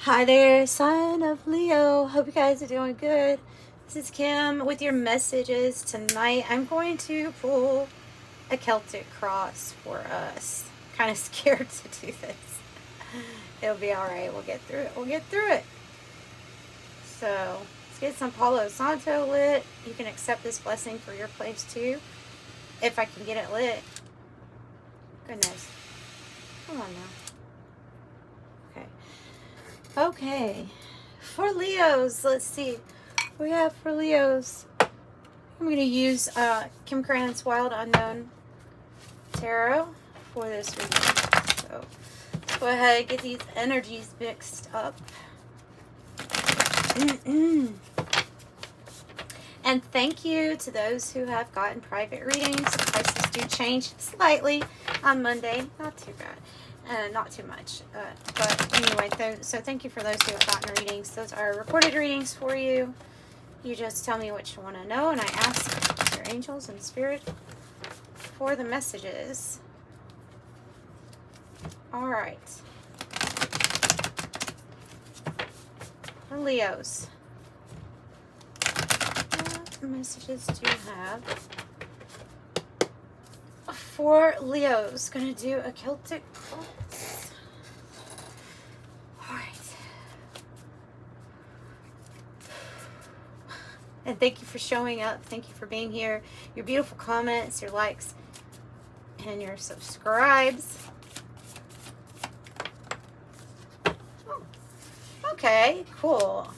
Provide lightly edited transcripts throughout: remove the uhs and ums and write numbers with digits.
Hi there, sign of Leo. Hope you guys are doing good. This is Kim with your messages tonight. I'm going to pull a Celtic cross for us. Kind of scared to do this. It'll be alright. We'll get through it. We'll get through it. So, let's get some Palo Santo lit. You can accept this blessing for your place too. If I can get it lit. Goodness. Come on now. Okay, for Leos, let's see. What we have for Leos. I'm going to use Kim Cran's Wild Unknown Tarot for this reading. So let's go ahead and get these energies mixed up. And thank you to those who have gotten private readings. The prices do change slightly on Monday. Not too bad. Not too much, but anyway, so thank you for those who have gotten readings. Those are recorded readings for you. You just tell me what you want to know, and I ask your angels and spirit for the messages. All right. For Leos. What messages do you have? For Leos, gonna do a Celtic cross. All right. And thank you for showing up. Thank you for being here. Your beautiful comments, your likes, and your subscribes. Oh, okay, cool.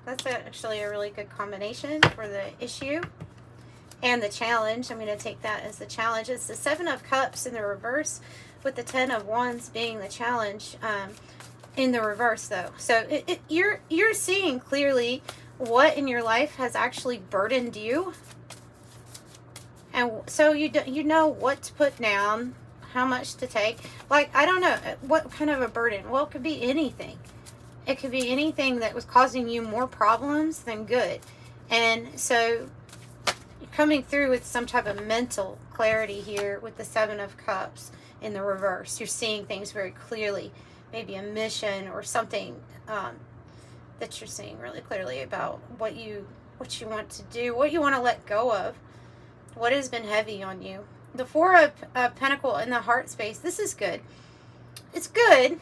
That's actually a really good combination for the issue. And the challenge, I'm going to take that as the challenge. It's the Seven of Cups in the reverse, with the Ten of Wands being the challenge in the reverse, though. So you're seeing clearly what in your life has actually burdened you, and so you know what to put down, how much to take. Like, I don't know what kind of a burden. Well, it could be anything. It could be anything that was causing you more problems than good, and so coming through with some type of mental clarity here with the Seven of Cups in the reverse. You're seeing things very clearly, maybe a mission or something that you're seeing really clearly about what you want to do, what you want to let go of, what has been heavy on you. The Four of Pentacle in the heart space. This is good. It's good.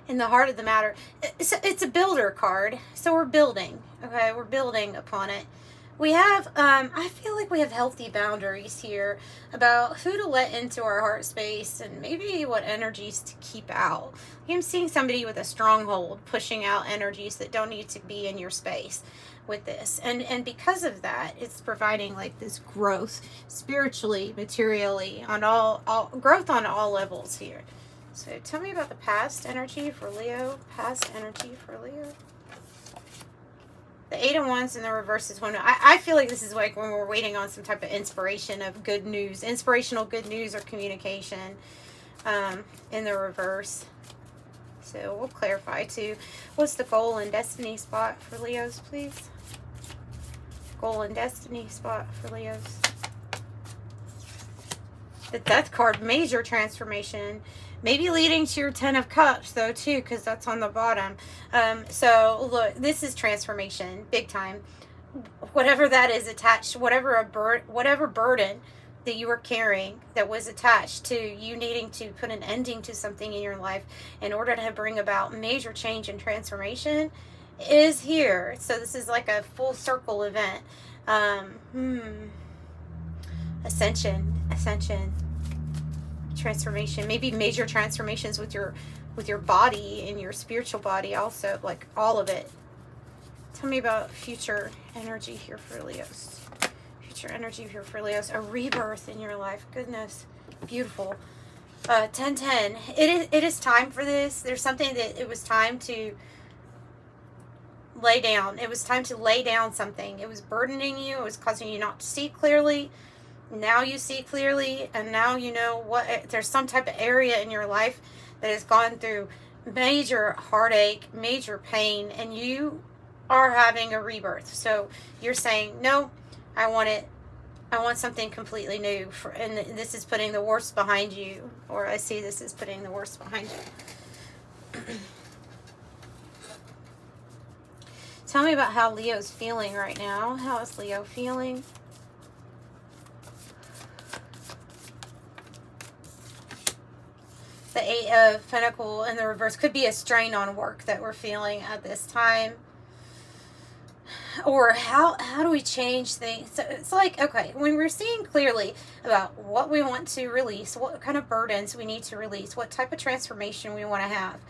In the heart of the matter, it's a builder card, so we're building. Okay, we're building upon it. We have I feel like we have healthy boundaries here about who to let into our heart space and maybe what energies to keep out. I'm seeing somebody with a stronghold pushing out energies that don't need to be in your space with this, and because of that, it's providing like this growth spiritually, materially, on all growth on all levels here. So tell me about the past energy for Leo. Past energy for Leo. The Eight of Wands in the reverse is one. I feel like this is like when we're waiting on some type of inspiration of good news. Inspirational good news or communication in the reverse. So we'll clarify too. What's the goal and destiny spot for Leos, please? Goal and destiny spot for Leos. The Death card, major transformation. Maybe leading to your Ten of Cups, though, too, because that's on the bottom. So, look, this is transformation, big time. Whatever that is attached, whatever burden that you were carrying that was attached to you needing to put an ending to something in your life in order to bring about major change and transformation is here. So, this is like a full circle event. Ascension. Transformation, maybe major transformations with your body and your spiritual body also, like all of it. Tell me about future energy here for Leos. Future energy here for Leos. A rebirth in your life. Goodness, beautiful. 1010. It is time for this. There's something that it was time to lay down. It was time to lay down something. It was burdening you. It was causing you not to see clearly. Now you see clearly, and now you know what. There's some type of area in your life that has gone through major heartache, major pain, and you are having a rebirth. So you're saying, no, I want it. I want something completely new. And this is putting the worst behind you, or I see this as putting the worst behind you. Tell me about how Leo's feeling right now. How is Leo feeling? The Eight of Pentacles in the reverse could be a strain on work that we're feeling at this time. Or how do we change things? So it's like, okay, when we're seeing clearly about what we want to release, what kind of burdens we need to release, what type of transformation we want to have,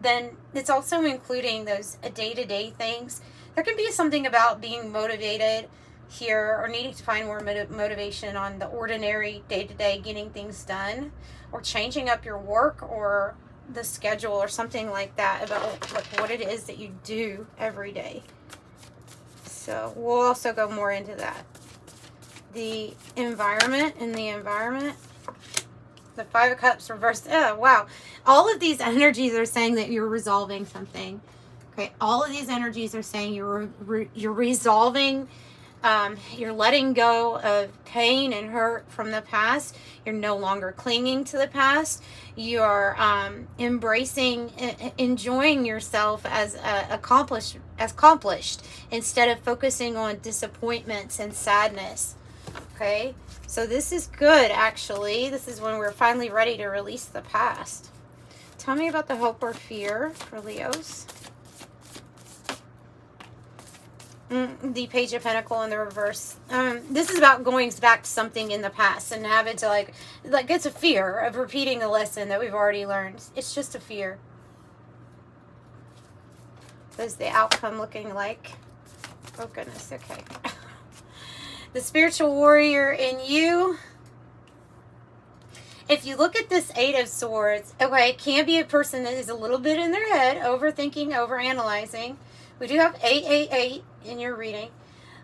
then it's also including those day-to-day things. There can be something about being motivated here or needing to find more motivation on the ordinary day-to-day getting things done, or changing up your work or the schedule or something like that about like what it is that you do every day. So we'll also go more into that. The environment, the Five of Cups reversed. Oh, wow. All of these energies are saying that you're resolving something. Okay, all of these energies are saying you're resolving, you're letting go of pain and hurt from the past. You're no longer clinging to the past. You're embracing, enjoying yourself as accomplished, instead of focusing on disappointments and sadness. Okay, so this is good, actually. This is when we're finally ready to release the past. Tell me about the hope or fear for Leos. The Page of Pentacles in the reverse. This is about going back to something in the past and having to like it's a fear of repeating a lesson that we've already learned. It's just a fear. What is the outcome looking like? Oh goodness, okay. The spiritual warrior in you. If you look at this Eight of Swords, okay, it can be a person that is a little bit in their head, overthinking, overanalyzing. We do have 888 in your reading.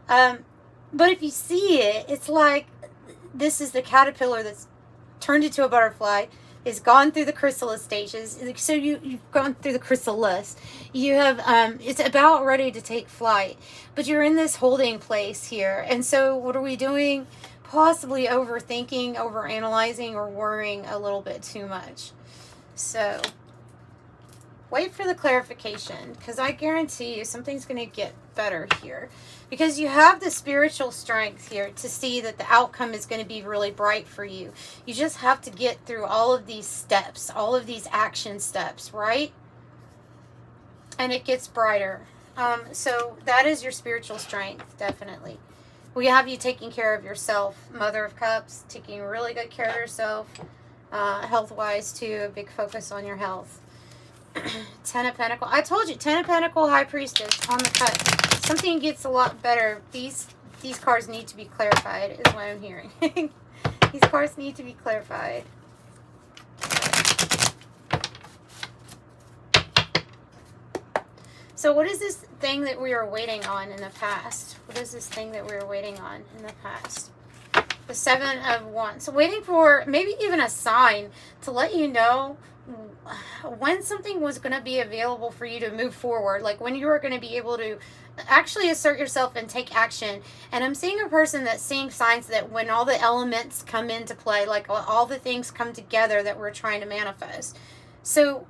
But if you see it, it's like this is the caterpillar that's turned into a butterfly, is gone through the chrysalis stages. So you've gone through the chrysalis. You have, it's about ready to take flight. But you're in this holding place here. And so what are we doing? Possibly overthinking, overanalyzing, or worrying a little bit too much. So wait for the clarification, because I guarantee you something's going to get better here. Because you have the spiritual strength here to see that the outcome is going to be really bright for you. You just have to get through all of these steps, all of these action steps, right? And it gets brighter. So that is your spiritual strength, definitely. We have you taking care of yourself. Mother of Cups, taking really good care of yourself. Health-wise, too, a big focus on your health. 10 of Pentacles. I told you, 10 of Pentacles, High Priestess on the cut. Something gets a lot better. These cards need to be clarified, is what I'm hearing. These cards need to be clarified. So what is this thing that we were waiting on in the past? What is this thing that we were waiting on in the past? The Seven of Wands. So waiting for maybe even a sign to let you know when something was going to be available for you to move forward, like when you were going to be able to actually assert yourself and take action. And I'm seeing a person that's seeing signs that when all the elements come into play, like all the things come together that we're trying to manifest. So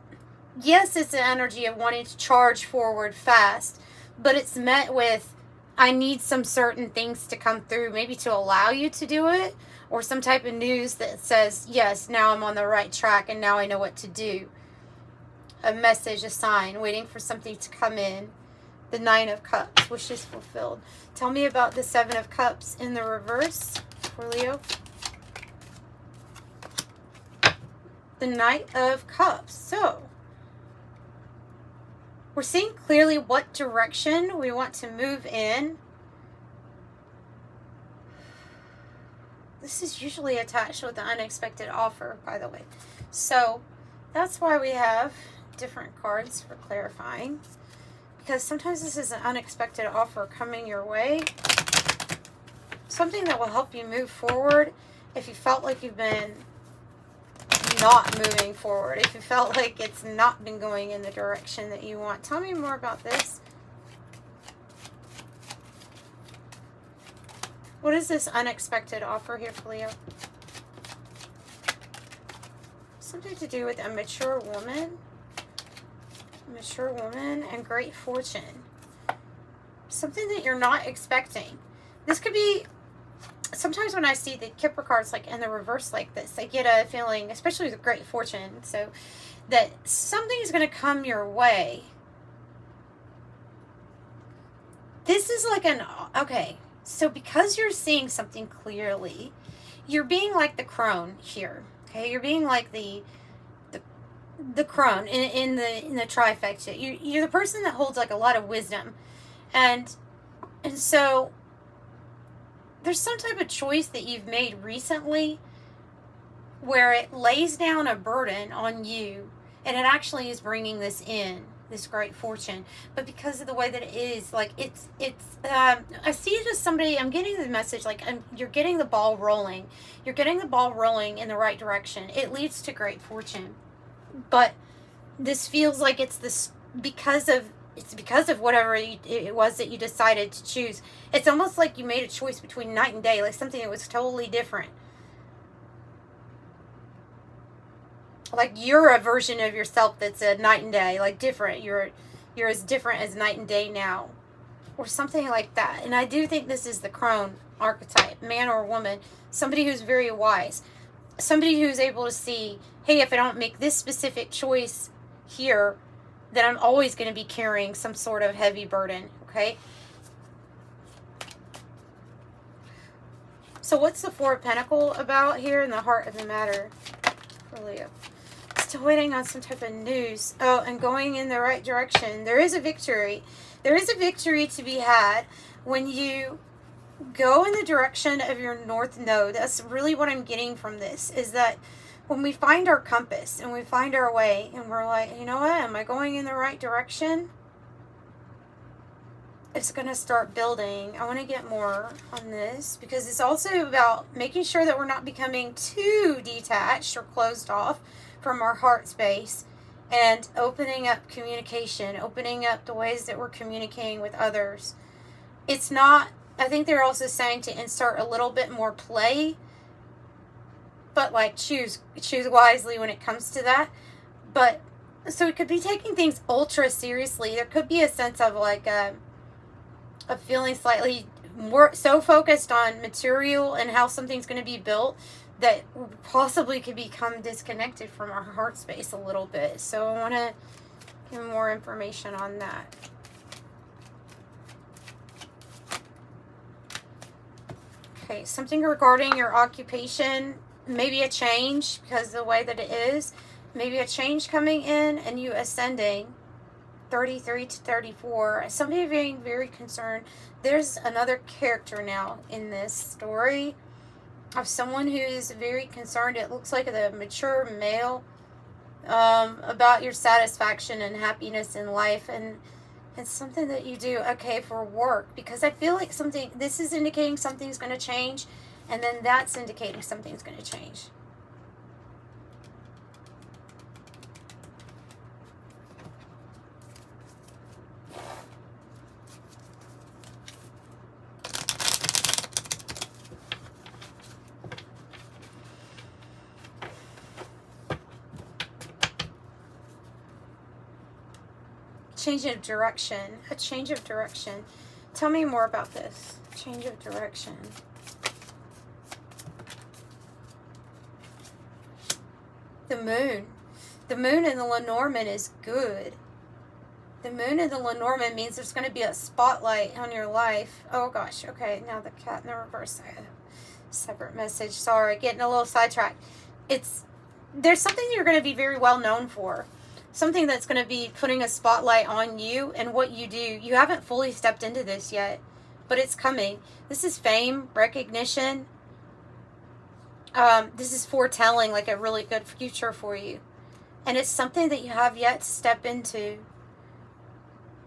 yes, it's an energy of wanting to charge forward fast, but it's met with, I need some certain things to come through, maybe to allow you to do it, or some type of news that says, yes, now I'm on the right track and now I know what to do. A message, a sign, waiting for something to come in. The Nine of Cups, wishes fulfilled. Tell me about the Seven of Cups in the reverse for Leo. The Knight of Cups. So we're seeing clearly what direction we want to move in. This is usually attached with an unexpected offer, by the way. So that's why we have different cards for clarifying. Because sometimes this is an unexpected offer coming your way. Something that will help you move forward if you felt like you've been not moving forward. If you felt like it's not been going in the direction that you want. Tell me more about this. What is this unexpected offer here for Leo? Something to do with a mature woman. Mature woman and great fortune. Something that you're not expecting. This could be, sometimes when I see the Kipper cards like in the reverse like this, I get a feeling, especially with great fortune, so that something's going to come your way. This is like an, okay, so because you're seeing something clearly, you're being like the crone here, okay? You're being like the crone in the trifecta. You're the person that holds like a lot of wisdom, and so there's some type of choice that you've made recently where it lays down a burden on you, and it actually is bringing this in, this great fortune. But because of the way that it is, like it's I see it as somebody, I'm getting the message like you're getting the ball rolling. You're getting the ball rolling in the right direction. It leads to great fortune. But this feels like it's because of whatever it was that you decided to choose. It's almost like you made a choice between night and day, like something that was totally different. Like you're a version of yourself that's a night and day, like different. You're as different as night and day now, or something like that. And I do think this is the crone archetype, man or woman, somebody who's very wise, somebody who's able to see, hey, if I don't make this specific choice here, then I'm always going to be carrying some sort of heavy burden, okay? So what's the Four of Pentacles about here in the heart of the matter for Leo? Still waiting on some type of news. Oh, and going in the right direction. There is a victory. There is a victory to be had when you go in the direction of your north node. That's really what I'm getting from this, is that when we find our compass and we find our way and we're like, you know what, am I going in the right direction? It's going to start building. I want to get more on this because it's also about making sure that we're not becoming too detached or closed off from our heart space, and opening up communication, opening up the ways that we're communicating with others. It's not, I think they're also saying to insert a little bit more play, but like choose wisely when it comes to that. But so it could be taking things ultra seriously. There could be a sense of like a feeling slightly more so focused on material and how something's going to be built that possibly could become disconnected from our heart space a little bit. So I want to give more information on that. Okay, something regarding your occupation, maybe a change because of the way that it is, maybe a change coming in and you ascending 33 to 34. Somebody being very concerned. There's another character now in this story of someone who is very concerned. It looks like the mature male, about your satisfaction and happiness in life, and it's something that you do, okay, for work, because I feel like this is indicating something's going to change, and then that's indicating something's going to change. Change of direction. A change of direction. Tell me more about this. Change of direction. The moon. The moon in the Lenormand is good. The moon in the Lenormand means there's going to be a spotlight on your life. Oh gosh. Okay. Now the cat in the reverse. I have a separate message. Sorry. Getting a little sidetracked. There's something you're going to be very well known for. Something that's going to be putting a spotlight on you and what you do. You haven't fully stepped into this yet, but it's coming. This is fame, recognition. This is foretelling like a really good future for you. And it's something that you have yet to step into.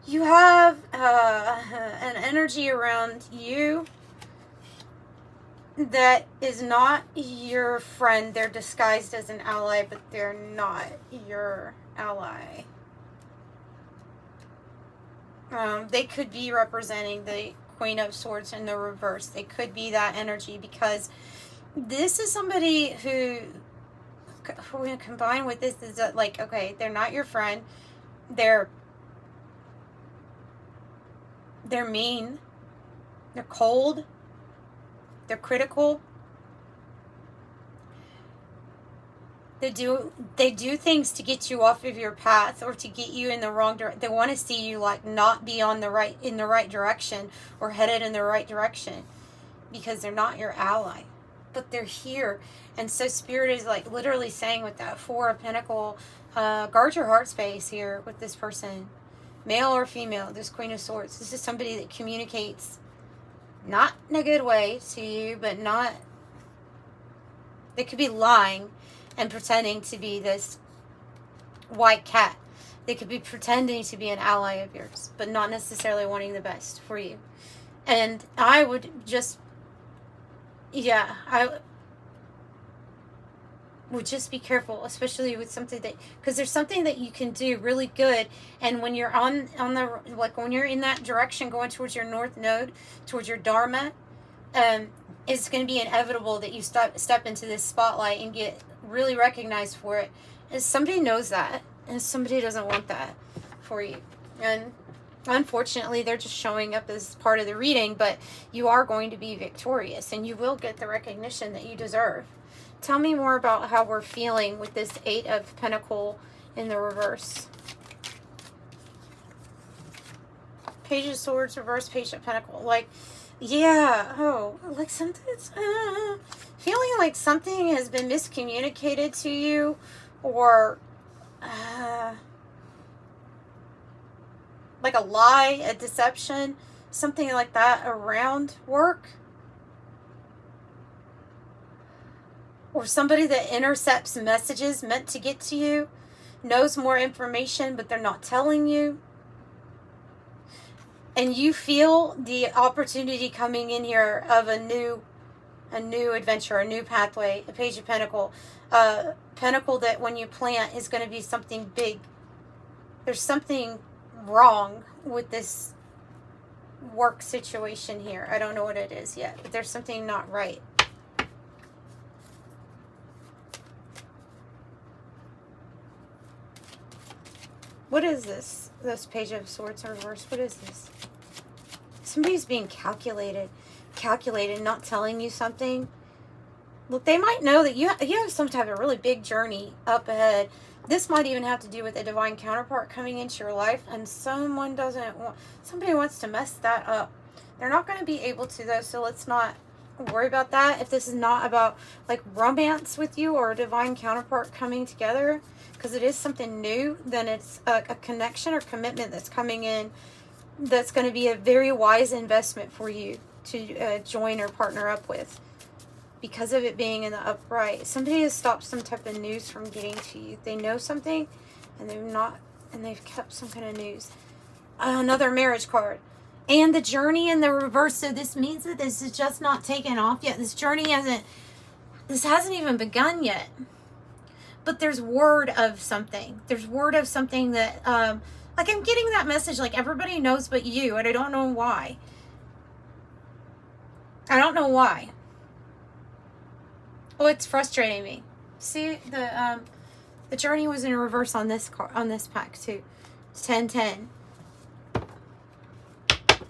You have an energy around you that is not your friend. They're disguised as an ally, but they're not your ally. They could be representing the Queen of Swords in the reverse. They could be that energy, because this is somebody who, when combined with this, is like, okay, they're not your friend. They're mean. They're cold. They're critical. They do things to get you off of your path or to get you in the wrong direction. They want to see you like not be in the right direction or headed in the right direction, because they're not your ally, but they're here. And so Spirit is like literally saying with that Four of Pentacles, guard your heart space here with this person, male or female. This Queen of Swords, this is somebody that communicates not in a good way to you, but not, they could be lying and pretending to be this white cat. They could be pretending to be an ally of yours, but not necessarily wanting the best for you. And I would just, I would just be careful, especially with something that, because there's something that you can do really good, and when you're on the, like when you're in that direction going towards your north node, towards your dharma, it's going to be inevitable that you step into this spotlight and get really recognized for it. And somebody knows that, and somebody doesn't want that for you. And unfortunately, they're just showing up as part of the reading, but you are going to be victorious, and you will get the recognition that you deserve. Tell me more about how we're feeling with this Eight of Pentacles in the reverse. Page of Swords, reverse, Page of Pentacles. Like, like something's feeling like something has been miscommunicated to you, or like a lie, a deception, something like that around work. Or somebody that intercepts messages meant to get to you, knows more information, but they're not telling you. And you feel the opportunity coming in here of a new adventure, a new pathway, a Page of Pentacles. Pentacle that when you plant is going to be something big. There's something wrong with this work situation here. I don't know what it is yet, but there's something not right. What is this? This Page of Swords in reverse. What is this? Somebody's being calculated, not telling you something. Look, they might know that you have some type of really big journey up ahead. This might even have to do with a divine counterpart coming into your life, and somebody wants to mess that up. They're not going to be able to, though, so let's not worry about that. If this is not about like romance with you or a divine counterpart coming together, because it is something new, then it's a connection or commitment that's coming in that's going to be a very wise investment for you to join or partner up with, because of it being in the upright. Somebody has stopped some type of news from getting to you. They know something and they've kept some kind of news. Another marriage card. And the journey in the reverse. So this means that this is just not taken off yet. This journey hasn't even begun yet. But there's word of something. There's word of something that, like I'm getting that message, like everybody knows but you, and I don't know why. I don't know why. Oh, it's frustrating me. See, the journey was in reverse on this pack too. It's 10-10.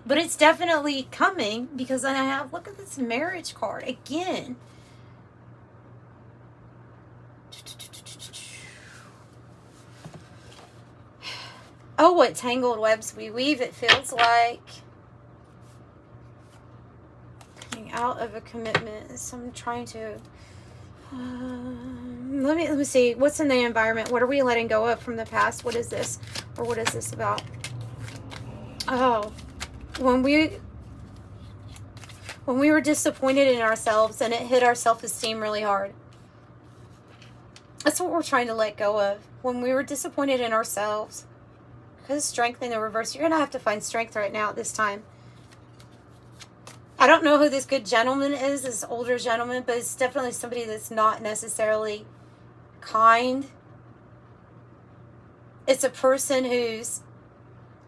But it's definitely coming, because I have, look at this marriage card again. Oh, what tangled webs we weave, it feels like. Coming out of a commitment. So I'm trying to... let me see. What's in the environment? What are we letting go of from the past? What is this? Or what is this about? Oh. When we were disappointed in ourselves and it hit our self-esteem really hard. That's what we're trying to let go of. When we were disappointed in ourselves. Because strength in the reverse. You're going to have to find strength right now at this time. I don't know who this good gentleman is, this older gentleman, but it's definitely somebody that's not necessarily kind. It's a person who's,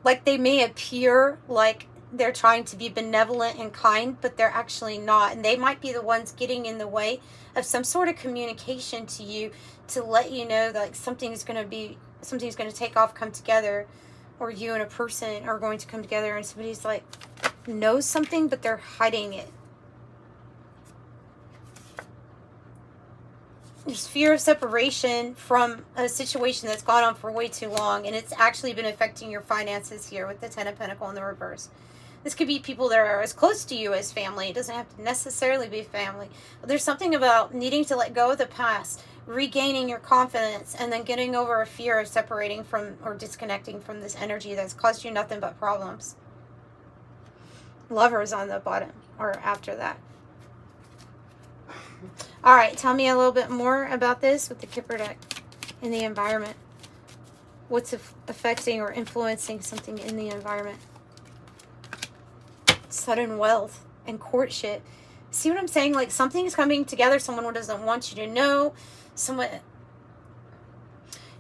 like, they may appear like they're trying to be benevolent and kind, but they're actually not. And they might be the ones getting in the way of some sort of communication to you to let you know that, like, something is going to be something's going to take off, come together, or you and a person are going to come together, and somebody's like knows something, but they're hiding it. There's fear of separation from a situation that's gone on for way too long, and it's actually been affecting your finances here with the Ten of Pentacles in the reverse. This could be people that are as close to you as family. It doesn't have to necessarily be family. But there's something about needing to let go of the past, regaining your confidence, and then getting over a fear of separating from or disconnecting from this energy that's caused you nothing but problems. Lovers on the bottom or after that. All right, tell me a little bit more about this with the Kipper Deck in the environment. What's affecting or influencing something in the environment? Sudden wealth and courtship. See what I'm saying? Like something's coming together. Someone doesn't want you to know. Someone.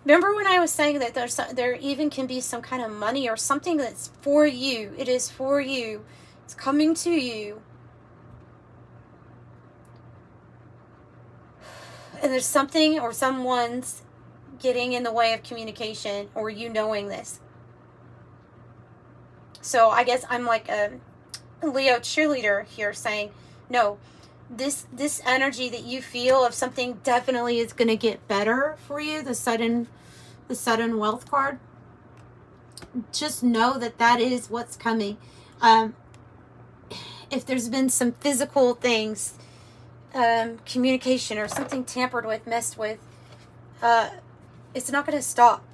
Remember when I was saying that there even can be some kind of money or something that's for you. It is for you. It's coming to you. And there's something or someone's getting in the way of communication or you knowing this. So I guess I'm like a Leo cheerleader here saying, no, this energy that you feel of something definitely is going to get better for you. The sudden wealth card. Just know that is what's coming. If there's been some physical things, communication or something tampered with, messed with, it's not going to stop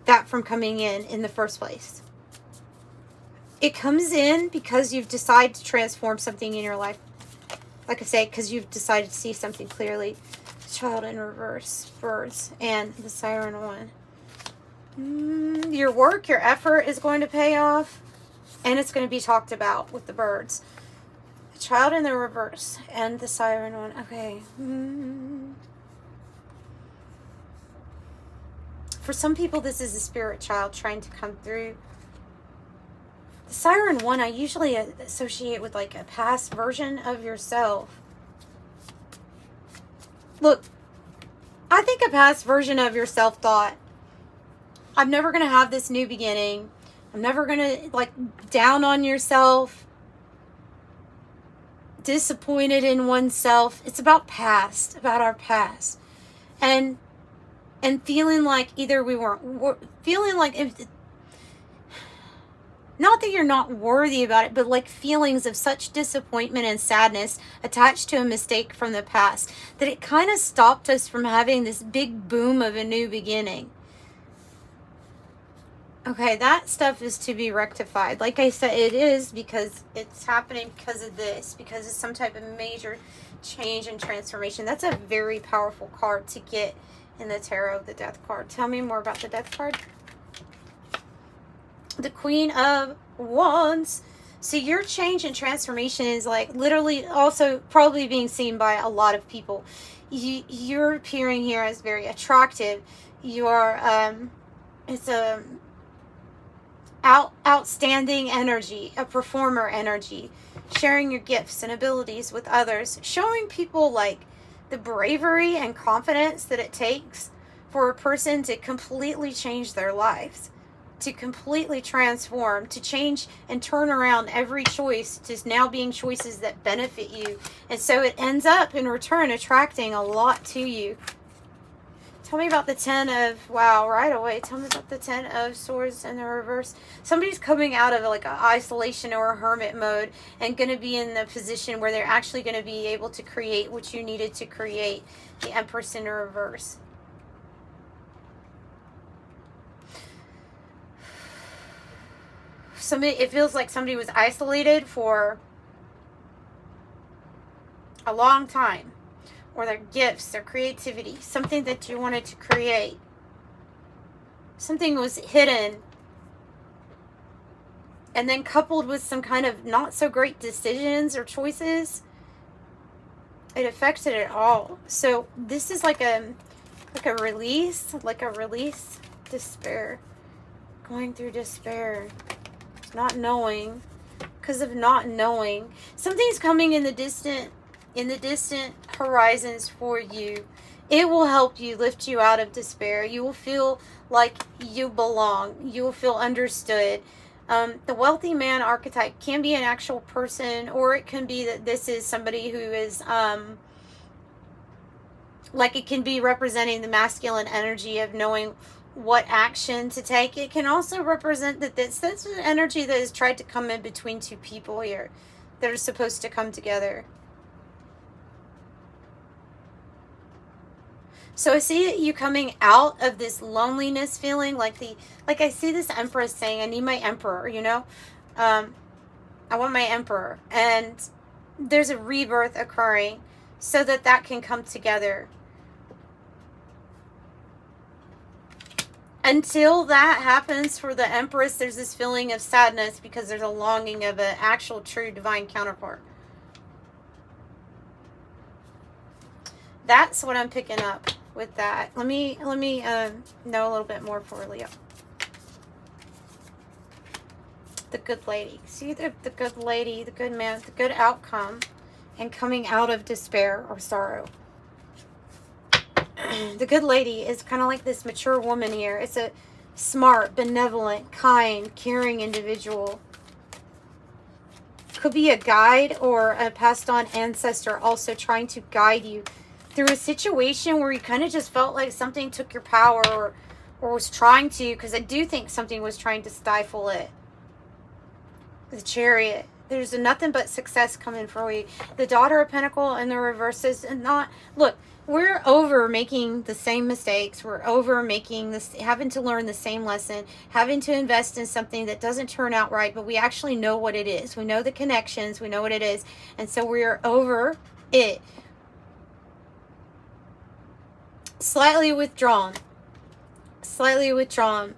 that from coming in the first place. It comes in because you've decided to transform something in your life. Like I say, because you've decided to see something clearly. Child in reverse, birds, and the Siren one. Your work, your effort is going to pay off, and it's going to be talked about with the birds. The child in the reverse, and the Siren one. Okay. For some people, this is a spirit child trying to come through. The Siren one, I usually associate with like a past version of yourself. Look, I think a past version of yourself thought, I'm never going to have this new beginning. I'm never going to like down on yourself. Disappointed in oneself. It's about past, about our past. And feeling like either we weren't, feeling like if, not that you're not worthy about it, but like feelings of such disappointment and sadness attached to a mistake from the past that it kind of stopped us from having this big boom of a new beginning. Okay, that stuff is to be rectified. Like I said, it is because it's happening because of this, because it's some type of major change and transformation. That's a very powerful card to get in the tarot, the Death card. Tell me more about the Death card. The Queen of Wands. So your change and transformation is like literally also probably being seen by a lot of people. You're appearing here as very attractive. You are, it's a outstanding energy, a performer energy, sharing your gifts and abilities with others, showing people like the bravery and confidence that it takes for a person to completely change their lives, to completely transform, to change and turn around every choice to now being choices that benefit you. And so it ends up in return attracting a lot to you. Tell me about the 10 of, wow, right away. Tell me about the 10 of Swords in the reverse. Somebody's coming out of like an isolation or a hermit mode and going to be in the position where they're actually going to be able to create what you needed to create. The Empress in the reverse. It feels like somebody was isolated for a long time. Or their gifts, their creativity, something that you wanted to create. Something was hidden. And then coupled with some kind of not so great decisions or choices, it affected it all. So this is like a release, despair. Going through despair. Not knowing. Because of not knowing. Something's coming in the distant horizons for you, It will help you, lift you out of despair. You will feel like you belong. You will feel understood. The wealthy man archetype can be an actual person, or it can be that this is somebody who is, like, it can be representing the masculine energy of knowing what action to take. It can also represent that this is an energy that has tried to come in between two people here that are supposed to come together. So I see you coming out of this loneliness feeling, like I see this Empress saying, I need my Emperor, you know? I want my Emperor. And there's a rebirth occurring so that that can come together. Until that happens for the Empress, there's this feeling of sadness because there's a longing of an actual true divine counterpart. That's what I'm picking up with that. Let me know a little bit more for Leo. The good lady. See the good lady, the good man, the good outcome, and coming out of despair or sorrow. The good lady is kind of like this mature woman here. It's a smart, benevolent, kind, caring individual. Could be a guide or a passed on ancestor also trying to guide you through a situation where you kind of just felt like something took your power or was trying to, because I do think something was trying to stifle it. The Chariot. There's nothing but success coming for you. The Daughter of Pentacle and the reverses. And not, look, we're over making the same mistakes. We're over making this, having to learn the same lesson, having to invest in something that doesn't turn out right, but we actually know what it is. We know the connections. We know what it is. And so we're over it. Slightly withdrawn. Slightly withdrawn.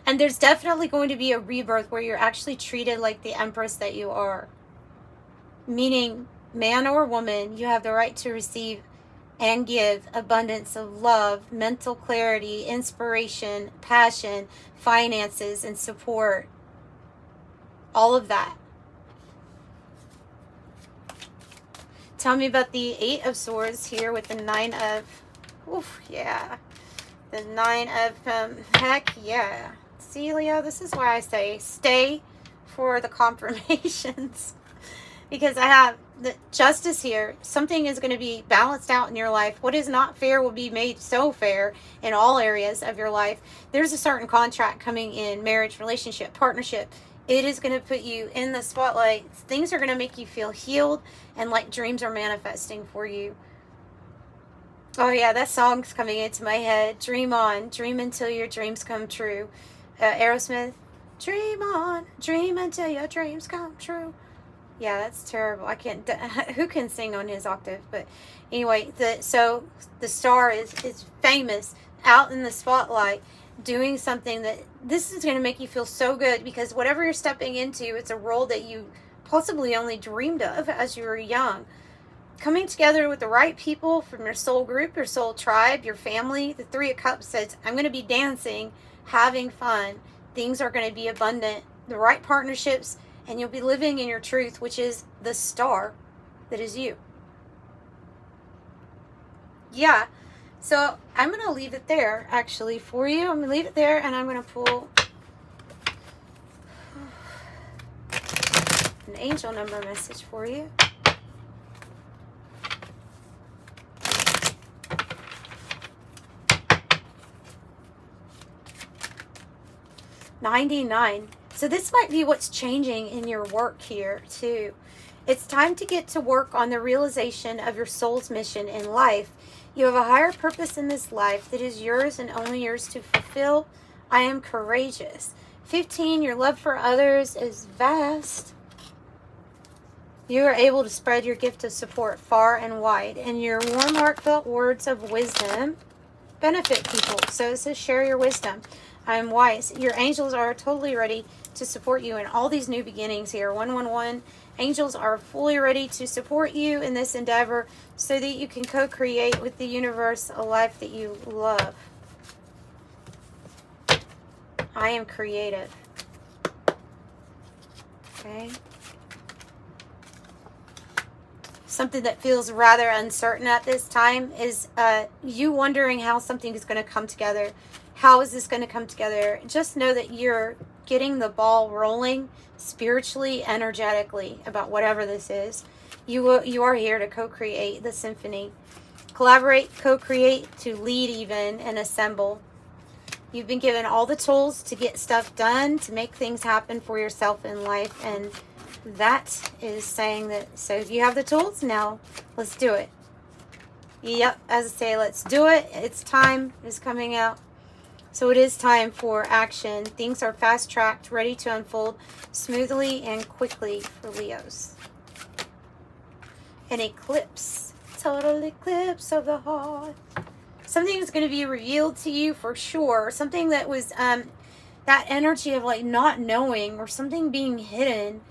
And there's definitely going to be a rebirth where you're actually treated like the Empress that you are. Meaning, man or woman, you have the right to receive and give abundance of love, mental clarity, inspiration, passion, finances, and support. All of that. Tell me about the Eight of Swords here with the Nine of... Oof, yeah. The Nine of... heck, yeah. See, Leo, this is why I say stay for the confirmations. Because I have the justice here. Something is going to be balanced out in your life. What is not fair will be made so fair in all areas of your life. There's a certain contract coming in, marriage, relationship, partnership. It is going to put you in the spotlight. Things are going to make you feel healed and like dreams are manifesting for you. Oh yeah, that song's coming into my head. Dream on. Dream until your dreams come true. Aerosmith. Dream on. Dream until your dreams come true. Yeah, that's terrible. I can't... Who can sing on his octave? But anyway, so the star is famous out in the spotlight, doing something that this is going to make you feel so good, because whatever you're stepping into, it's a role that you possibly only dreamed of as you were young. Coming together with the right people from your soul group, your soul tribe, your family. The Three of Cups says, I'm going to be dancing, having fun. Things are going to be abundant. The right partnerships, and you'll be living in your truth, which is the star that is you. Yeah. So I'm going to leave it there, actually, for you. I'm going to leave it there, and I'm going to pull an angel number message for you. $99. So this might be what's changing in your work here, too. It's time to get to work on the realization of your soul's mission in life. You have a higher purpose in this life that is yours and only yours to fulfill. I am courageous. 15, your love for others is vast. You are able to spread your gift of support far and wide, and your warm, heartfelt words of wisdom benefit people. So it says share your wisdom. I am wise. Your angels are totally ready to support you in all these new beginnings here. 111. Angels are fully ready to support you in this endeavor so that you can co-create with the universe a life that you love. I am creative. Okay. Something that feels rather uncertain at this time is you wondering how something is going to come together. How is this going to come together? Just know that you're getting the ball rolling spiritually, energetically about whatever this is. You are here to co-create the symphony. Collaborate, co-create, to lead even, and assemble. You've been given all the tools to get stuff done, to make things happen for yourself in life, and that is saying that, so if you have the tools, now let's do it. Yep, as I say, let's do it. It's time is coming out. So it is time for action. Things are fast-tracked, ready to unfold smoothly and quickly for Leos. An eclipse, total eclipse of the heart. Something is going to be revealed to you for sure. Something that was that energy of like not knowing or something being hidden.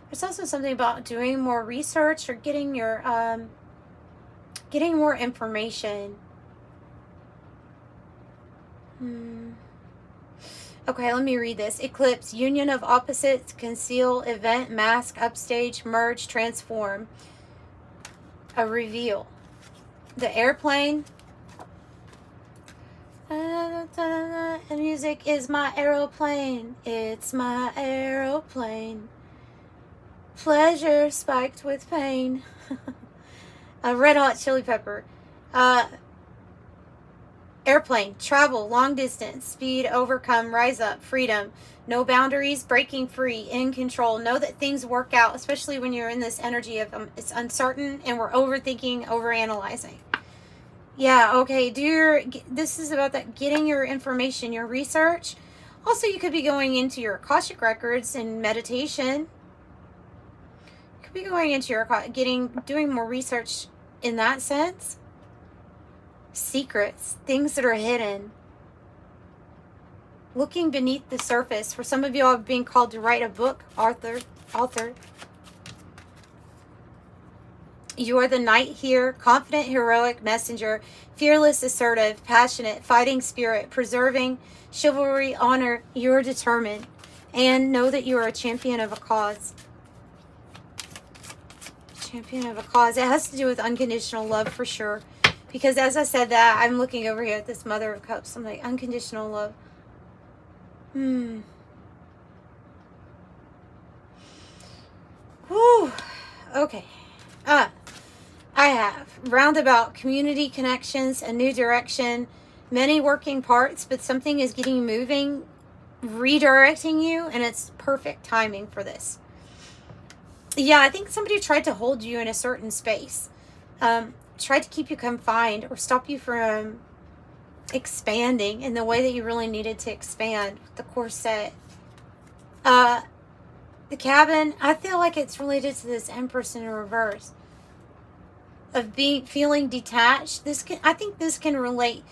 There's also something about doing more research or getting your getting more information. Okay, let me read this. Eclipse, union of opposites, conceal, event, mask, upstage, merge, transform. A reveal. The airplane. And music is my aeroplane. It's my aeroplane. Pleasure spiked with pain. A red hot chili pepper. Airplane, travel, long distance, speed, overcome, rise up, freedom, no boundaries, breaking free, in control. Know that things work out, especially when you're in this energy of it's uncertain and we're overthinking, overanalyzing. Yeah, okay, this is about that, getting your information, your research. Also, you could be going into your Akashic records and meditation. You could be going into your, doing more research in that sense. Secrets, things that are hidden, looking beneath the surface. For some of you, are being called to write a book. Author. You are the knight here, confident, heroic messenger, fearless, assertive, passionate, fighting spirit, preserving, chivalry, honor. You are determined, and know that you are a champion of a cause. Champion of a cause. It has to do with unconditional love for sure. Because as I said that, I'm looking over here at this Mother of Cups. I'm like, unconditional love. Whew. Okay. I have roundabout, community connections, a new direction, many working parts, but something is getting moving, redirecting you, and it's perfect timing for this. Yeah, I think somebody tried to hold you in a certain space. Tried to keep you confined or stop you from expanding in the way that you really needed to expand with the corset. The cabin, I feel like it's related to this Empress in reverse. Of feeling detached. I think this can relate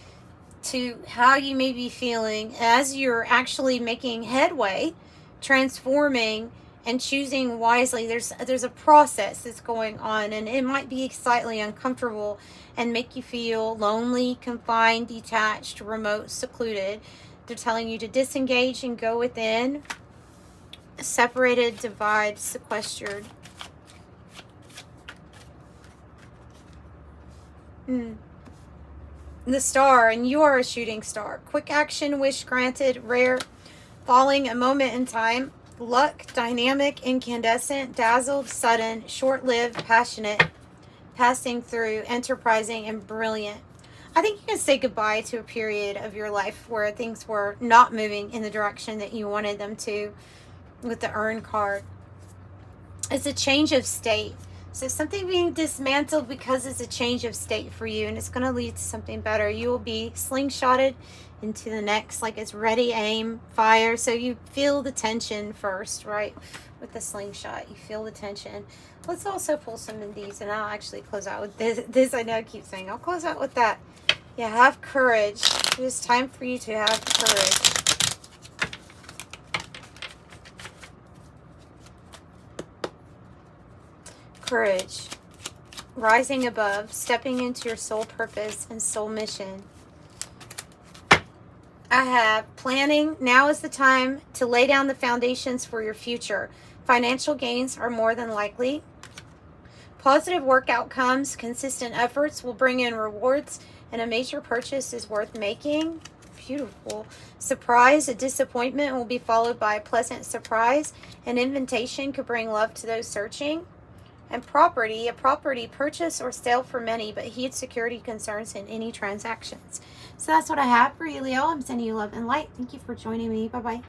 to how you may be feeling as you're actually making headway, transforming, and choosing wisely. There's a process that's going on, and it might be slightly uncomfortable and make you feel lonely, confined, detached, remote, secluded. They're telling you to disengage and go within. Separated, divide, sequestered. The star, and you are a shooting star. Quick action, wish granted, rare, falling a moment in time. Luck, dynamic, incandescent, dazzled, sudden, short-lived, passionate, passing through, enterprising, and brilliant. I think you can say goodbye to a period of your life where things were not moving in the direction that you wanted them to with the Earn card. It's a change of state. So something being dismantled because it's a change of state for you, and it's going to lead to something better. You will be slingshotted into the next, like it's ready, aim, fire. So you feel the tension first, right? With the slingshot, you feel the tension. Let's also pull some of these, and I'll actually close out with this. I know I keep saying I'll close out with that. Yeah, have courage. It is time for you to have courage. Courage. Rising above, stepping into your soul purpose and soul mission. I have planning. Now is the time to lay down the foundations for your future. Financial gains are more than likely. Positive work outcomes, consistent efforts will bring in rewards, and a major purchase is worth making. Beautiful. Surprise, a disappointment will be followed by a pleasant surprise. An invitation could bring love to those searching. And property, a property purchase or sale for many, but heed security concerns in any transactions. So that's what I have for you, Leo. I'm sending you love and light. Thank you for joining me. Bye-bye.